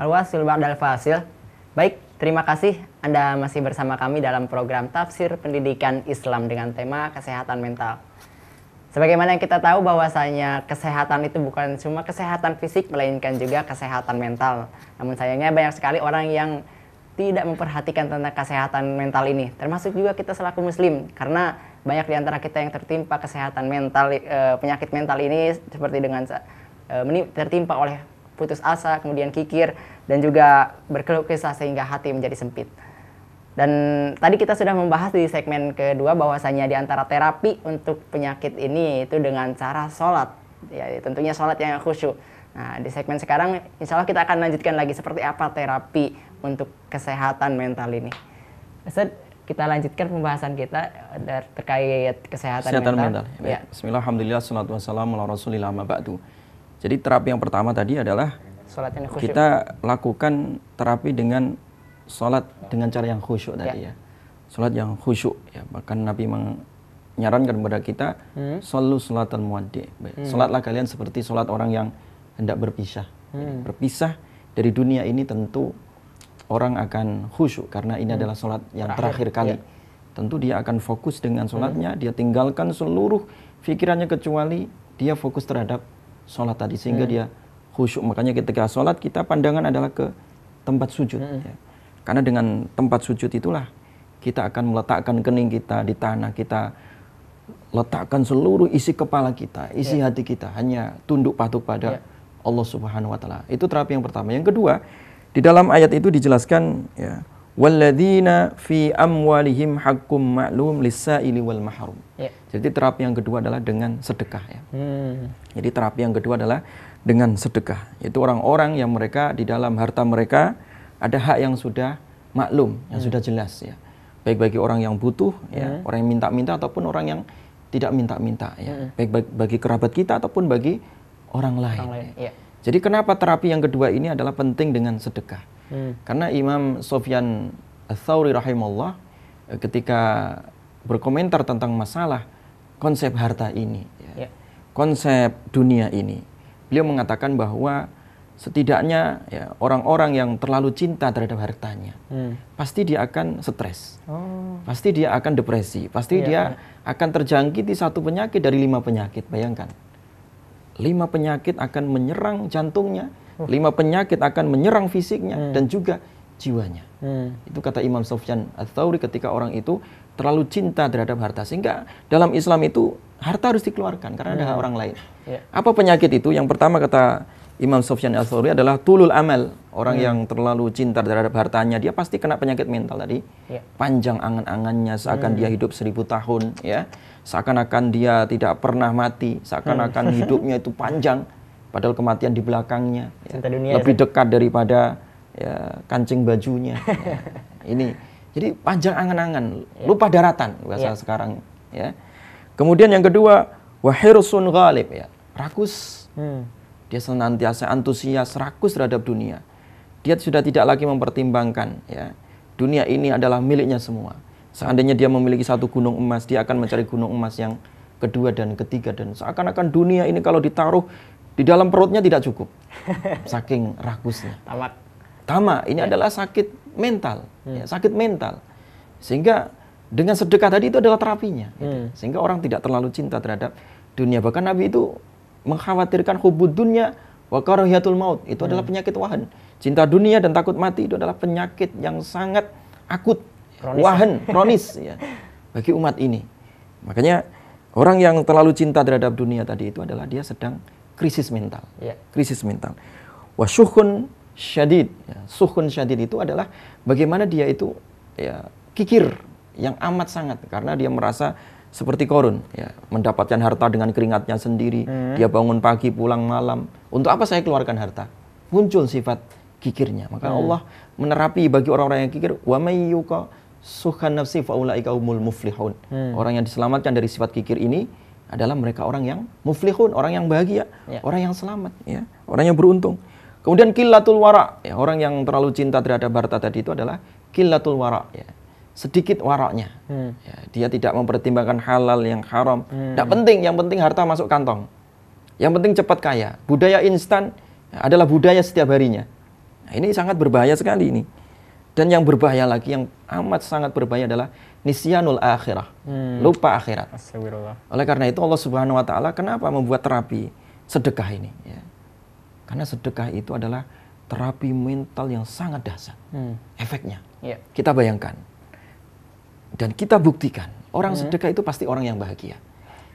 Al-Wasil ba'dal fasil. Baik, terima kasih Anda masih bersama kami dalam program Tafsir Pendidikan Islam dengan tema kesehatan mental. Sebagaimana yang kita tahu bahwasanya kesehatan itu bukan cuma kesehatan fisik, melainkan juga kesehatan mental. Namun sayangnya banyak sekali orang yang tidak memperhatikan tentang kesehatan mental ini. Termasuk juga kita selaku muslim, karena banyak di antara kita yang tertimpa kesehatan mental, penyakit mental ini seperti dengan tertimpa oleh putus asa, kemudian kikir, dan juga berkeluh kesah sehingga hati menjadi sempit. Dan tadi kita sudah membahas di segmen kedua bahwasanya di antara terapi untuk penyakit ini itu dengan cara sholat, ya tentunya sholat yang khusyuk. Nah, di segmen sekarang insya Allah kita akan lanjutkan lagi seperti apa terapi untuk kesehatan mental ini. Ustaz, kita lanjutkan pembahasan kita terkait kesehatan mental. Ya. Bismillah, alhamdulillah, salatu wassalamu ala rasulillah ma ba'du. Jadi terapi yang pertama tadi adalah sholat yang khusyuk. Kita lakukan terapi dengan sholat dengan cara yang khusyuk tadi ya. Sholat yang khusyuk ya. Bahkan Nabi menyarankan kepada kita shollu sholatal muwaddi'. Sholatlah kalian seperti sholat orang yang hendak berpisah. Berpisah dari dunia ini tentu orang akan khusyuk karena ini adalah sholat yang terakhir kali. Tentu dia akan fokus dengan sholatnya, dia tinggalkan seluruh pikirannya kecuali dia fokus terhadap sholat tadi sehingga dia khusyuk. Makanya ketika sholat kita pandangan adalah ke tempat sujud ya. Karena dengan tempat sujud itulah kita akan meletakkan kening kita di tanah, kita letakkan seluruh isi kepala kita, isi hati kita hanya tunduk patuh pada Allah Subhanahu wa taala. Itu terapi yang pertama. Yang kedua, di dalam ayat itu dijelaskan ya, walladzina fi amwalihim haqqum ma'lum lis-sa'ili wal mahrum. Jadi terapi yang kedua adalah dengan sedekah ya. Jadi terapi yang kedua adalah dengan sedekah. Itu orang-orang yang mereka di dalam harta mereka ada hak yang sudah maklum, yang sudah jelas ya. Baik bagi orang yang butuh ya, orang yang minta-minta ataupun orang yang tidak minta-minta ya. Baik bagi kerabat kita ataupun bagi orang lain. Jadi kenapa terapi yang kedua ini adalah penting dengan sedekah? Karena Imam Sufyan Ats-Tsauri rahimahullah ketika berkomentar tentang masalah konsep harta ini ya, konsep dunia ini, beliau mengatakan bahwa setidaknya ya, orang-orang yang terlalu cinta terhadap hartanya pasti dia akan stres, pasti dia akan depresi, pasti dia akan terjangkiti satu penyakit dari 5 penyakit. Bayangkan, 5 penyakit akan menyerang jantungnya, 5 penyakit akan menyerang fisiknya dan juga jiwanya. Itu kata Imam Sufyan Ats-Tsauri ketika orang itu terlalu cinta terhadap harta, sehingga dalam Islam itu harta harus dikeluarkan karena ada orang lain. Apa penyakit itu? Yang pertama kata Imam Sufyan Ats-Tsauri adalah tulul amal. Orang yang terlalu cinta terhadap hartanya, dia pasti kena penyakit mental tadi. Panjang angan-angannya, seakan dia hidup 1000 tahun ya. Seakan-akan dia tidak pernah mati, seakan-akan hidupnya itu panjang, padahal kematian di belakangnya ya. Lebih dekat daripada ya, kancing bajunya ya. Ini jadi panjang angan-angan, lupa daratan bahasa sekarang ya. Kemudian yang kedua, wahirsun ghalib ya, rakus. Dia senantiasa antusias, rakus terhadap dunia. Dia sudah tidak lagi mempertimbangkan ya, dunia ini adalah miliknya semua. Seandainya dia memiliki satu gunung emas, dia akan mencari gunung emas yang kedua dan ketiga, dan seakan-akan dunia ini kalau ditaruh di dalam perutnya tidak cukup. Saking rakusnya. Tamak ini adalah sakit mental, ya, sakit mental. Sehingga dengan sedekah tadi itu adalah terapinya. Gitu. Sehingga orang tidak terlalu cinta terhadap dunia. Bahkan Nabi itu mengkhawatirkan hubud dunya wa karahiyatul maut. Itu adalah penyakit wahan. Cinta dunia dan takut mati itu adalah penyakit yang sangat akut, kronis ya, bagi umat ini. Makanya orang yang terlalu cinta terhadap dunia tadi itu adalah dia sedang krisis mental. Krisis mental. Wa syukhun syadid. Ya, sukhun syadid itu adalah bagaimana dia itu ya, kikir yang amat sangat karena dia merasa seperti Qarun ya, mendapatkan harta dengan keringatnya sendiri. Dia bangun pagi pulang malam. Untuk apa saya keluarkan harta? Muncul sifat kikirnya. Maka Allah menerapi bagi orang-orang yang kikir, wa may yuqa sukhan nafsi fa ulaika humul muflihun. Orang yang diselamatkan dari sifat kikir ini adalah mereka orang yang muflihun, orang yang bahagia, orang yang selamat ya, orang yang beruntung. Kemudian qillatul wara, ya, orang yang terlalu cinta terhadap harta tadi itu adalah qillatul wara ya. Sedikit waraknya. Ya, dia tidak mempertimbangkan halal yang haram. Tidak penting, yang penting harta masuk kantong. Yang penting cepat kaya. Budaya instan adalah budaya setiap harinya. Nah, ini sangat berbahaya sekali ini. Dan yang berbahaya lagi, yang amat sangat berbahaya adalah nisyanul akhirah, lupa akhirat. Oleh karena itu Allah Subhanahu wa taala kenapa membuat terapi sedekah ini ya. Karena sedekah itu adalah terapi mental yang sangat dahsyat. Efeknya. Kita bayangkan. Dan kita buktikan, orang sedekah itu pasti orang yang bahagia.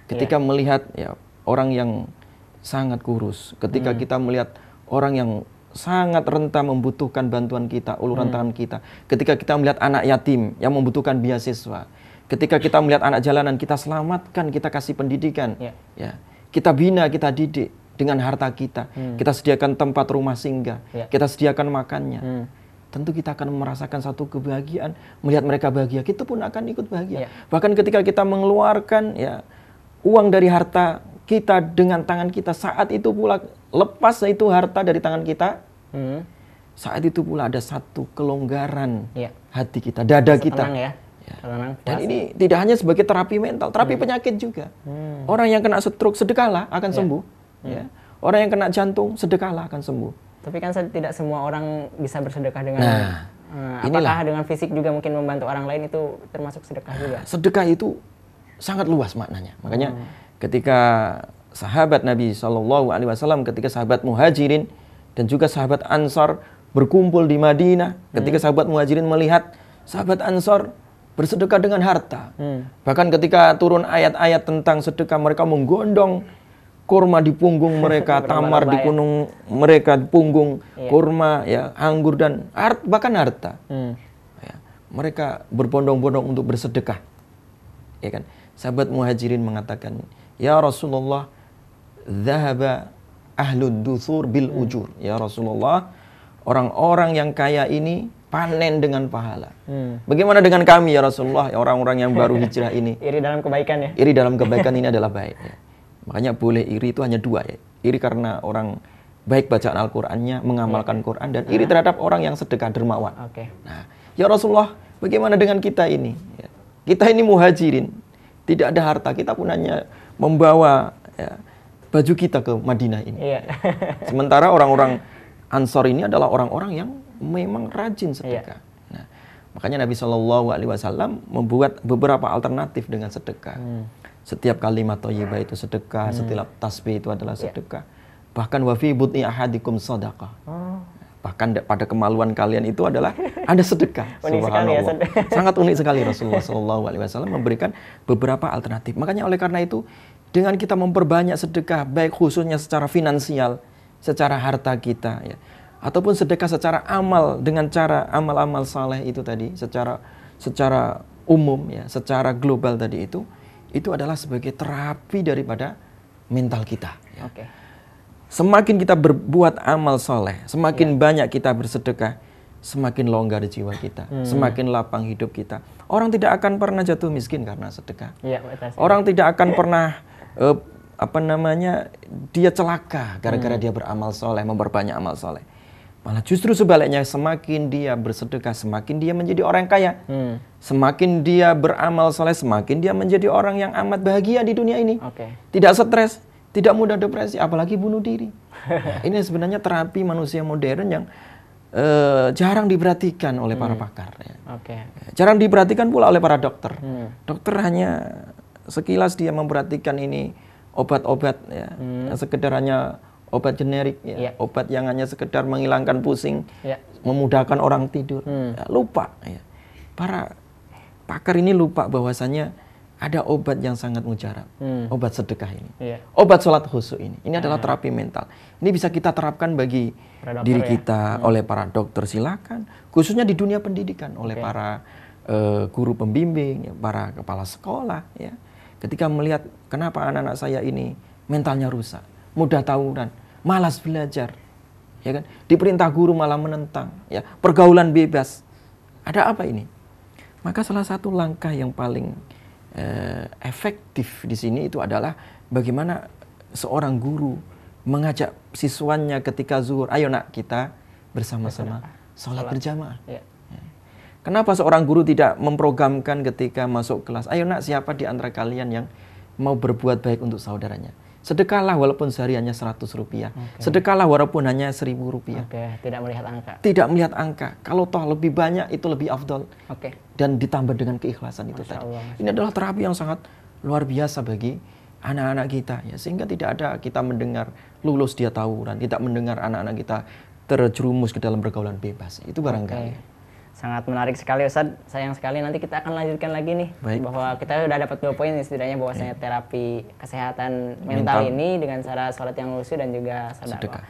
Ketika melihat ya orang yang sangat kurus, ketika kita melihat orang yang sangat rentan membutuhkan bantuan kita, uluran tangan kita. Ketika kita melihat anak yatim yang membutuhkan beasiswa. Ketika kita melihat anak jalanan, kita selamatkan, kita kasih pendidikan. Ya. Kita bina, kita didik dengan harta kita. Kita sediakan tempat rumah singgah. Kita sediakan makannya. Tentu kita akan merasakan satu kebahagiaan. Melihat mereka bahagia, kita pun akan ikut bahagia. Bahkan ketika kita mengeluarkan ya uang dari harta kita dengan tangan kita, saat itu pula lepas itu harta dari tangan kita, saat itu pula ada satu kelonggaran hati kita, dada kita. Tenang ya. Dan ini tidak hanya sebagai terapi mental, terapi penyakit juga. Orang yang kena stroke sedekahlah akan sembuh. Ya. Orang yang kena jantung sedekahlah akan sembuh. Tapi kan tidak semua orang bisa bersedekah dengan apakah dengan fisik juga mungkin membantu orang lain itu termasuk sedekah juga? Sedekah itu sangat luas maknanya. Makanya ketika sahabat Nabi SAW, ketika sahabat Muhajirin dan juga sahabat Ansar berkumpul di Madinah, ketika sahabat Muhajirin melihat sahabat Ansar bersedekah dengan harta. Bahkan ketika turun ayat-ayat tentang sedekah, mereka menggondong kurma di punggung mereka, tamar di punggung mereka, di punggung kurma, ya, anggur dan bahkan harta. Ya, mereka berbondong-bondong untuk bersedekah. Ya kan? Sahabat Muhajirin mengatakan, "Ya Rasulullah, dhahaba ahlud duthur bil ujur." Ya Rasulullah, orang-orang yang kaya ini panen dengan pahala. Bagaimana dengan kami ya Rasulullah, orang-orang yang baru hijrah ini? Iri dalam kebaikan ya? Iri dalam kebaikan ini adalah baik. Ya. Makanya boleh iri itu hanya dua ya. Iri karena orang baik bacaan Al-Qur'annya, mengamalkan Quran, dan iri terhadap orang yang sedekah dermawan. Nah, ya Rasulullah, bagaimana dengan kita ini? Ya. Kita ini muhajirin, tidak ada harta, kita pun hanya membawa ya, baju kita ke Madinah ini. Sementara orang-orang Ansor ini adalah orang-orang yang memang rajin sedekah. Nah, makanya Nabi SAW membuat beberapa alternatif dengan sedekah. Setiap kalimat thayyibah itu sedekah, setiap tasbih itu adalah sedekah. Bahkan wa fi butni ahadikum shadaqah. Bahkan pada kemaluan kalian itu adalah ada sedekah. Subhanallah. Sangat unik sekali Rasulullah SAW memberikan beberapa alternatif. Makanya oleh karena itu, dengan kita memperbanyak sedekah, baik khususnya secara finansial, secara harta kita, ya, ataupun sedekah secara amal dengan cara amal-amal saleh itu tadi, secara umum, ya, secara global tadi itu adalah sebagai terapi daripada mental kita. Ya. Semakin kita berbuat amal soleh, semakin banyak kita bersedekah, semakin longgar jiwa kita, semakin lapang hidup kita. Orang tidak akan pernah jatuh miskin karena sedekah. Orang tidak akan pernah dia celaka gara-gara dia beramal soleh, memperbanyak amal soleh. Malah justru sebaliknya, semakin dia bersedekah, semakin dia menjadi orang yang kaya. Semakin dia beramal soleh, semakin dia menjadi orang yang amat bahagia di dunia ini. Tidak stres, tidak mudah depresi, apalagi bunuh diri. Nah, ini sebenarnya terapi manusia modern yang jarang diperhatikan oleh para pakar. Ya. Jarang diperhatikan pula oleh para dokter. Dokter hanya sekilas dia memperhatikan ini obat-obat, ya, sekedar hanya obat generik, ya. Obat yang hanya sekedar menghilangkan pusing, memudahkan orang tidur. Ya, lupa. Ya. Para pakar ini lupa bahwasanya ada obat yang sangat mujarab, obat sedekah ini, obat sholat khusyuk ini. Ini adalah terapi mental. Ini bisa kita terapkan bagi diri kita oleh para dokter, silakan. Khususnya di dunia pendidikan oleh para guru pembimbing, ya, para kepala sekolah. Ya. Ketika melihat kenapa anak-anak saya ini mentalnya rusak, mudah tawuran, malas belajar, ya kan? Diperintah guru malah menentang, ya, pergaulan bebas. Ada apa ini? Maka salah satu langkah yang paling efektif di sini itu adalah bagaimana seorang guru mengajak siswanya ketika zuhur, ayo nak kita bersama-sama sholat berjamaah. Kenapa seorang guru tidak memprogramkan ketika masuk kelas, ayo nak siapa di antara kalian yang mau berbuat baik untuk saudaranya? Sedekahlah walaupun sehari hanya 100 rupiah. Sedekahlah walaupun hanya 1.000 rupiah. Tidak melihat angka. Tidak melihat angka. Kalau toh lebih banyak itu lebih afdol. Dan ditambah dengan keikhlasan itu tadi. Ini adalah terapi yang sangat luar biasa bagi anak-anak kita ya, sehingga tidak ada kita mendengar lulus dia tawuran, tidak mendengar anak-anak kita terjerumus ke dalam pergaulan bebas. Itu barangkali. Sangat menarik sekali Ustadz. Sayang sekali nanti kita akan lanjutkan lagi nih. Bahwa kita sudah dapat 2 poin setidaknya bahwasanya terapi kesehatan mental ini dengan cara sholat yang khusyuk dan juga sedekah.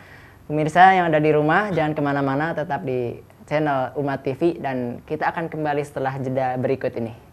Pemirsa yang ada di rumah jangan kemana-mana, tetap di channel Umat TV dan kita akan kembali setelah jeda berikut ini.